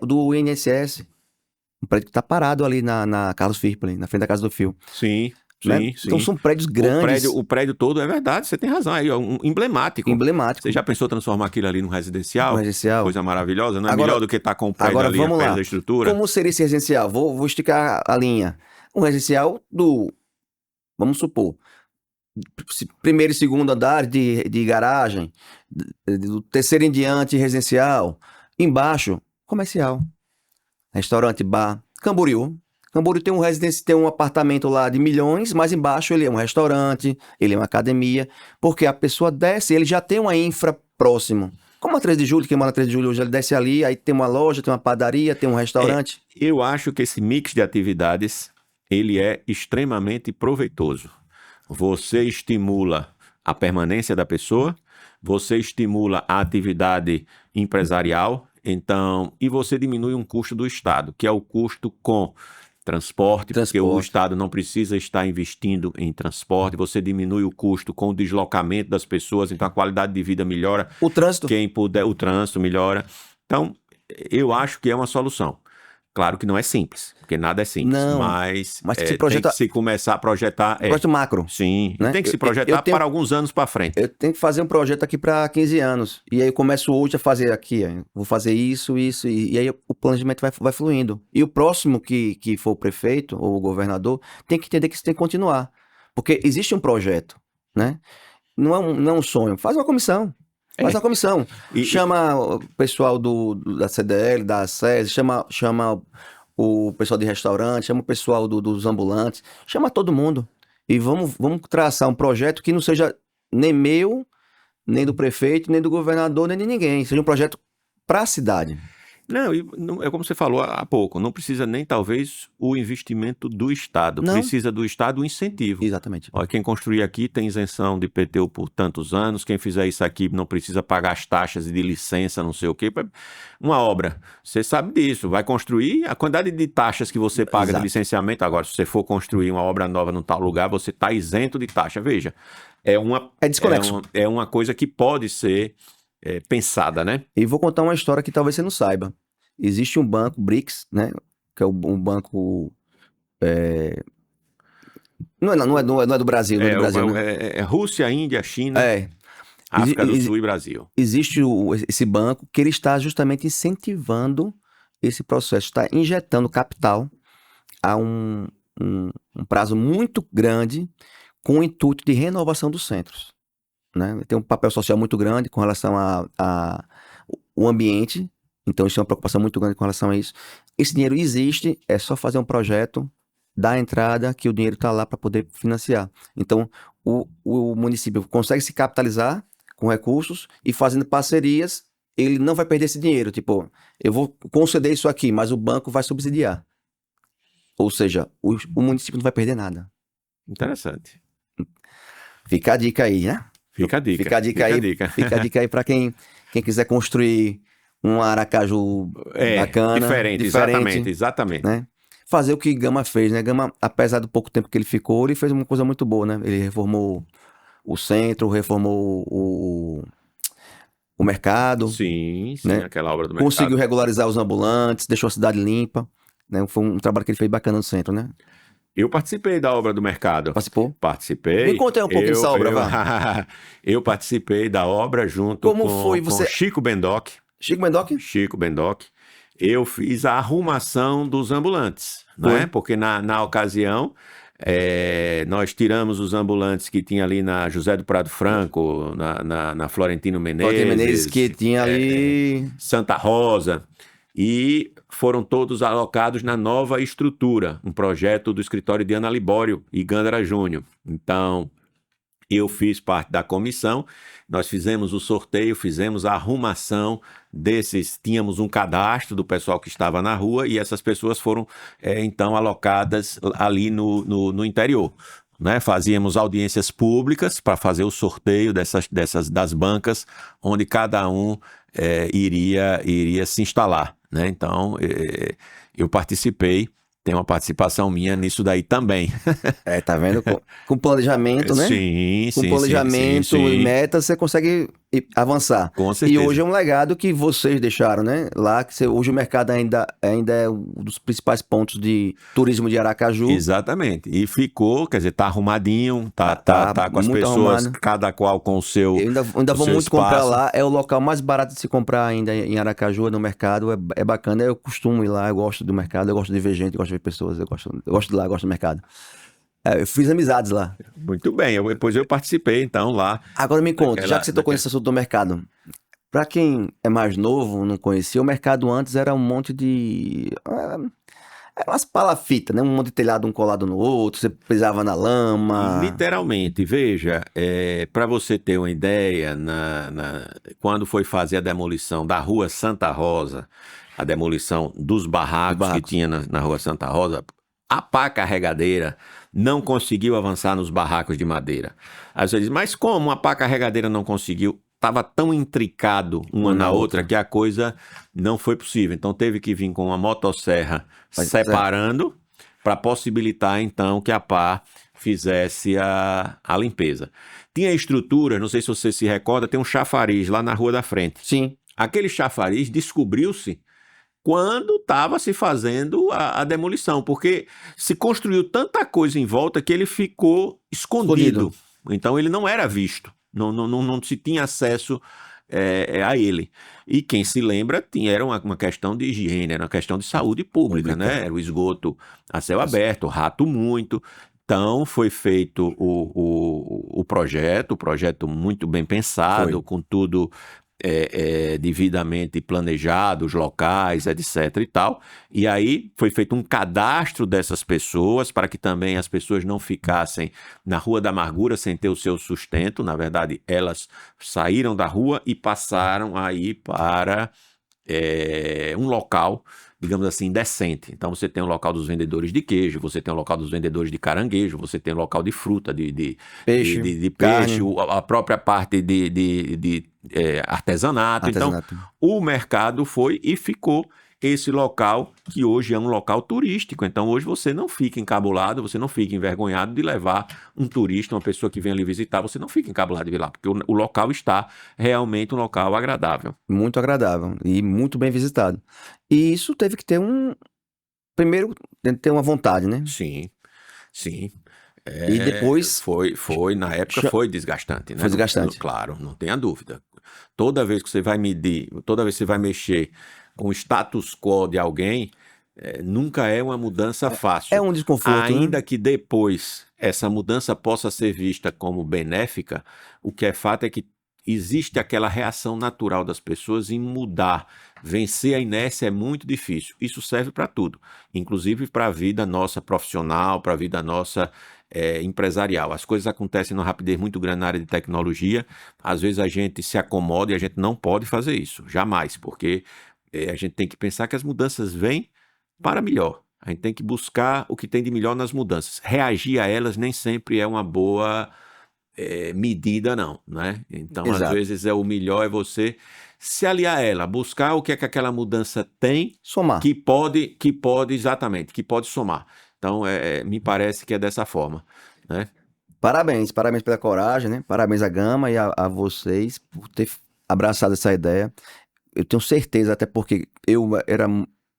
do INSS, um prédio que está parado ali na Carlos Firplen, na frente da casa do Fio. Sim. Né? Sim. Então são prédios grandes. O prédio todo é verdade, você tem razão, é emblemático. Você já pensou transformar aquilo ali num residencial? Coisa maravilhosa, não é melhor do que estar com o prédio ali perto da estrutura? Como seria esse residencial? Vou esticar a linha. Um residencial vamos supor, primeiro e segundo andar de garagem, do terceiro em diante residencial, embaixo comercial, restaurante, bar, Camboriú tem um apartamento lá de milhões, mas embaixo ele é um restaurante, ele é uma academia, porque a pessoa desce, ele já tem uma infra próximo. Como a 3 de julho, quem mora na 3 de julho hoje, ele desce ali, aí tem uma loja, tem uma padaria, tem um restaurante. Eu acho que esse mix de atividades, ele é extremamente proveitoso. Você estimula a permanência da pessoa, você estimula a atividade empresarial, então, e você diminui um custo do Estado, que é o custo com transporte, porque o Estado não precisa estar investindo em transporte, você diminui o custo com o deslocamento das pessoas, então a qualidade de vida melhora. O trânsito. Quem puder, o trânsito melhora. Então, eu acho que é uma solução. Claro que não é simples, porque nada é simples, mas tem que se começar a projetar... Projeto macro. Sim, né? Tem que se projetar para alguns anos para frente. Eu tenho que fazer um projeto aqui para 15 anos, e aí eu começo hoje a fazer aqui, vou fazer isso, e aí o planejamento vai fluindo. E o próximo que for o prefeito ou o governador tem que entender que isso tem que continuar, porque existe um projeto, né? Não é um sonho, faz uma comissão. Faz uma comissão. Chama o pessoal da CDL, da SES, chama o pessoal de restaurante, chama o pessoal dos ambulantes, chama todo mundo. E vamos traçar um projeto que não seja nem meu, nem do prefeito, nem do governador, nem de ninguém. Seja um projeto para a cidade. Não, é como você falou há pouco, não precisa nem talvez o investimento do Estado, Não. precisa do Estado o incentivo. Exatamente. Ó, quem construir aqui tem isenção de IPTU por tantos anos, quem fizer isso aqui não precisa pagar as taxas de licença, não sei o quê. Uma obra, você sabe disso, vai construir, a quantidade de taxas que você paga Exato. de licenciamento, agora se você for construir uma obra nova num tal lugar, você está isento de taxa. Veja, É desconexo. é uma coisa que pode ser pensada, né? E vou contar uma história que talvez você não saiba. Existe um banco, BRICS, né? Que é um banco... Não é do Brasil, não é do Brasil, né? É Rússia, Índia, China, É. África do Exi- Sul e Brasil. Existe esse banco que ele está justamente incentivando esse processo, está injetando capital a um prazo muito grande com o intuito de renovação dos centros, né? Tem um papel social muito grande com relação o ambiente, então isso é uma preocupação muito grande com relação a isso. Esse dinheiro existe, é só fazer um projeto, dar a entrada, que o dinheiro está lá para poder financiar. Então, o município consegue se capitalizar com recursos e fazendo parcerias, ele não vai perder esse dinheiro. Tipo, eu vou conceder isso aqui, mas o banco vai subsidiar. Ou seja, o município não vai perder nada. Interessante. Fica a dica aí, né? Fica a dica. Fica a dica aí. Fica a dica aí para quem quiser construir um Aracaju bacana. Diferente, exatamente. Né? Fazer o que Gama fez, né? Gama, apesar do pouco tempo que ele ficou, ele fez uma coisa muito boa, né? Ele reformou o centro, reformou o mercado. Sim, né? Aquela obra do mercado. Conseguiu regularizar os ambulantes, deixou a cidade limpa. Né? Foi um trabalho que ele fez bacana no centro, né? Eu participei da obra do mercado. Participou? Participei. Me conta aí um pouquinho dessa obra, vá. Eu participei da obra junto com Chico Bendoc. Chico Bendoc? Chico Bendoc. Eu fiz a arrumação dos ambulantes, né? Porque na ocasião nós tiramos os ambulantes que tinha ali na José do Prado Franco, na Florentino Menezes, que tinha ali Santa Rosa, e foram todos alocados na nova estrutura, um projeto do escritório de Ana Libório e Gândara Júnior. Então, eu fiz parte da comissão, nós fizemos o sorteio, fizemos a arrumação tínhamos um cadastro do pessoal que estava na rua e essas pessoas foram, então, alocadas ali no interior. Né? Fazíamos audiências públicas para fazer o sorteio das bancas, onde cada um iria se instalar. Né? Então, eu participei, tem uma participação minha nisso daí também. Tá vendo? Com planejamento, né? Sim. Com planejamento e metas, você consegue avançar. Com certeza. E hoje é um legado que vocês deixaram, né? Lá, hoje o mercado ainda é um dos principais pontos de turismo de Aracaju. Exatamente. E ficou, quer dizer, tá arrumadinho, tá com as pessoas, arrumado. Cada qual com o seu Eu ainda vou muito comprar lá. É o local mais barato de se comprar ainda em Aracaju, no mercado. É bacana. Eu costumo ir lá, eu gosto do mercado, eu gosto de ver gente, eu gosto de ver pessoas, eu gosto de lá, eu gosto do mercado. Eu fiz amizades lá. Muito bem, depois eu participei então lá. Agora me conta, já que você tocou nesse assunto do mercado, pra quem é mais novo, não conhecia, o mercado antes era um monte de... Era umas palafitas, né? Um monte de telhado um colado no outro, você pisava na lama. Literalmente, veja, para você ter uma ideia, quando foi fazer a demolição da Rua Santa Rosa, a demolição dos barracos que tinha na Rua Santa Rosa, a pá carregadeira não conseguiu avançar nos barracos de madeira. Aí você diz, mas como a pá carregadeira não conseguiu? Estava tão intricado uma na outra que a coisa não foi possível. Então teve que vir com uma motosserra separando para possibilitar então que a pá fizesse a limpeza. Tinha estrutura, não sei se você se recorda, tem um chafariz lá na rua da frente. Sim. Aquele chafariz descobriu-se quando estava se fazendo a demolição, porque se construiu tanta coisa em volta que ele ficou escondido. Então ele não era visto, não se tinha acesso a ele. E quem se lembra, era uma questão de higiene, era uma questão de saúde pública, né? Era o esgoto a céu aberto, rato muito. Então foi feito o projeto muito bem pensado, com tudo devidamente planejado, os locais, etc. e tal. E aí foi feito um cadastro dessas pessoas para que também as pessoas não ficassem na Rua da Amargura sem ter o seu sustento. Na verdade, elas saíram da rua e passaram aí para um local, digamos assim, decente. Então você tem o local dos vendedores de queijo, você tem o local dos vendedores de caranguejo, você tem o local de fruta, de Peixe, peixe, carne, a própria parte de artesanato. Então, artesanato. o mercado foi e ficou esse local que hoje é um local turístico. Então, hoje você não fica encabulado, você não fica envergonhado de levar um turista, uma pessoa que vem ali visitar, você não fica encabulado de vir lá, porque o local está realmente um local agradável. Muito agradável e muito bem visitado. E isso teve que ter primeiro, tem que ter uma vontade, né? Sim, sim. E depois Na época cha- foi desgastante, né? foi desgastante. Claro, não tenha dúvida. Toda vez que você vai medir, toda vez que você vai mexer com o status quo de alguém, nunca é uma mudança É fácil. um desconforto, né? Ainda que depois essa mudança possa ser vista como benéfica, o que é fato é que existe aquela reação natural das pessoas em mudar. Vencer a inércia é muito difícil. Isso serve para tudo, inclusive para a vida nossa profissional, para a vida nossa empresarial. As coisas acontecem numa rapidez muito grande na área de tecnologia. Às vezes a gente se acomoda e a gente não pode fazer isso, jamais, porque a gente tem que pensar que as mudanças vêm para melhor. A gente tem que buscar o que tem de melhor nas mudanças. Reagir a elas nem sempre é uma boa medida, não, né? Então, às Exato. vezes, o melhor é você se aliar a ela, buscar o que é que aquela mudança tem Somar. que pode exatamente, que pode somar. Então, me parece que é dessa forma, né? Parabéns pela coragem, né? Parabéns à Gama e a vocês por ter abraçado essa ideia. Eu tenho certeza, até porque eu era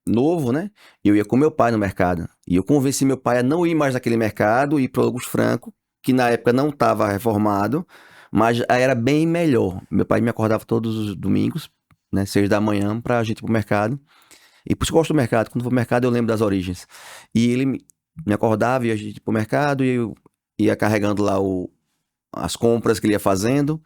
novo, né? E eu ia com meu pai no mercado. E eu convenci meu pai a não ir mais naquele mercado e ir para o Augusto Franco, que na época não estava reformado, mas era bem melhor. Meu pai me acordava todos os domingos, né? 6 da manhã, para a gente ir pro mercado. E por isso que eu gosto do mercado. Quando eu vou pro mercado, eu lembro das origens. E ele me acordava e a gente ia pro mercado e eu ia carregando lá as compras que ele ia fazendo.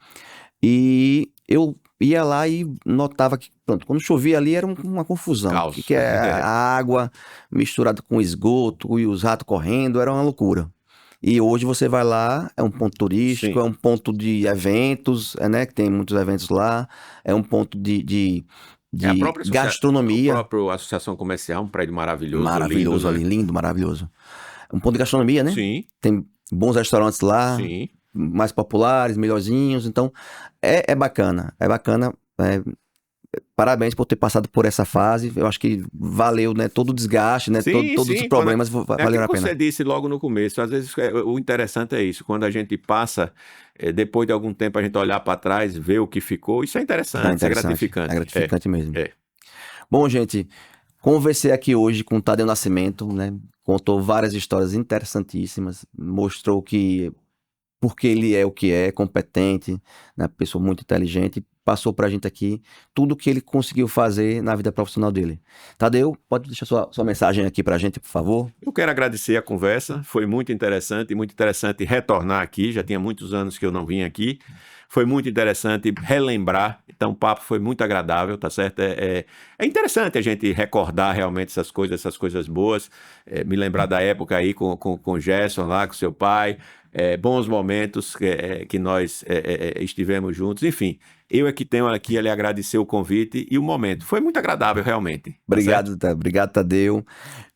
E eu ia lá e notava que, pronto, quando chovia ali era uma confusão. O Caos. que é a água misturada com esgoto e os ratos correndo, era uma loucura. E hoje você vai lá, é um ponto turístico, Sim. é um ponto de eventos, né, que tem muitos eventos lá, é um ponto de A própria a gastronomia. própria associação comercial, um prédio maravilhoso, Maravilhoso lindo, ali, né? lindo, maravilhoso. É um ponto de gastronomia, né? Sim, Tem bons restaurantes lá, sim. mais populares, melhorzinhos. Então, é bacana. É bacana. Parabéns por ter passado por essa fase. Eu acho que valeu, né? Todo o desgaste, né? Sim, Todos os sim. problemas É valeram aquilo a que pena. você disse logo no começo. Às vezes o interessante é isso. Quando a gente passa, depois de algum tempo a gente olhar para trás, ver o que ficou, isso é É interessante, isso é interessante. gratificante. É gratificante mesmo. É. Bom, gente, conversei aqui hoje com o Tadeu Nascimento, né? Contou várias histórias interessantíssimas, mostrou que porque ele é o que é, competente, né? Pessoa muito inteligente, passou pra gente aqui tudo que ele conseguiu fazer na vida profissional dele. Tadeu, pode deixar sua mensagem aqui pra gente, por favor? Eu quero agradecer a conversa, foi muito interessante retornar aqui, já tinha muitos anos que eu não vim aqui, foi muito interessante relembrar, então o papo foi muito agradável, tá certo? É interessante a gente recordar realmente essas coisas boas, me lembrar da época aí com o Gerson lá, com seu pai, bons momentos que nós estivemos juntos, enfim, eu é que tenho aqui a lhe agradecer o convite e o momento, foi muito agradável realmente. Tá certo? Obrigado, Tadeu.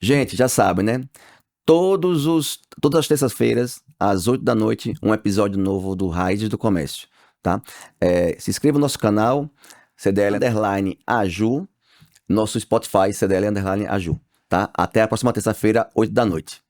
Gente, já sabe, né? Todas as terças-feiras, às 8 da noite, um episódio novo do Raízes do Comércio, tá? Se inscreva no nosso canal, CDL_Aju, nosso Spotify, CDL_Aju, tá? Até a próxima terça-feira, 8 da noite.